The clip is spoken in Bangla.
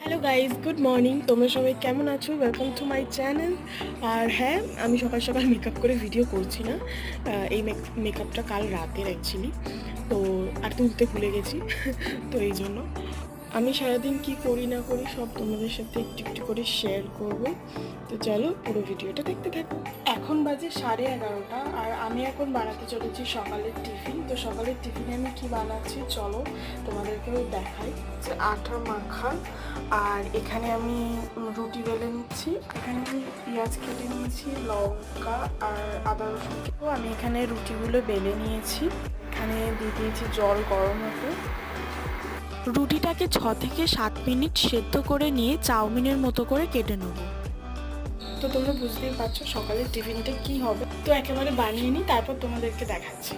Hello guys, good morning. তোমরা সবাই কেমন আছো? Welcome to my channel. আর হ্যাঁ, আমি সকাল সকাল মেকআপ করে ভিডিও করছি না। এই মেকআপটা কাল রাতের অ্যাকচুয়ালি। তো আর তুলতে ভুলে গেছি। তো এই জন্য আমি সারাদিন কি করি না করি সব তোমাদের সাথে একটু একটু করে শেয়ার করব। তো চলো পুরো ভিডিওটা দেখতে থাকো। এখন বাজে 11:30 আর আমি এখন বানাতে চলেছি সকালের টিফিন। তো সকালের টিফিনে আমি কি বানাচ্ছি চলো তোমাদেরকেও দেখাই। যে আটা মাখা, আর এখানে আমি রুটি বেলে নিচ্ছি। এখানে আমি পেঁয়াজ কেটে নিয়েছি, লঙ্কা আর আদা রসুন। তো আমি এখানে রুটিগুলো বেলে নিয়েছি। এখানে দিয়ে দিয়েছি জল গরম হতে। রুটিটাকে 6 থেকে 7 মিনিট সেদ্ধ করে নিয়ে চাউমিনের মতো করে কেটে নেব। তো তোমরা বুঝতেই পারছো সকালের টিফিনটা কি হবে। তো একেবারে বানিয়ে নিই, তারপর তোমাদেরকে দেখাচ্ছি।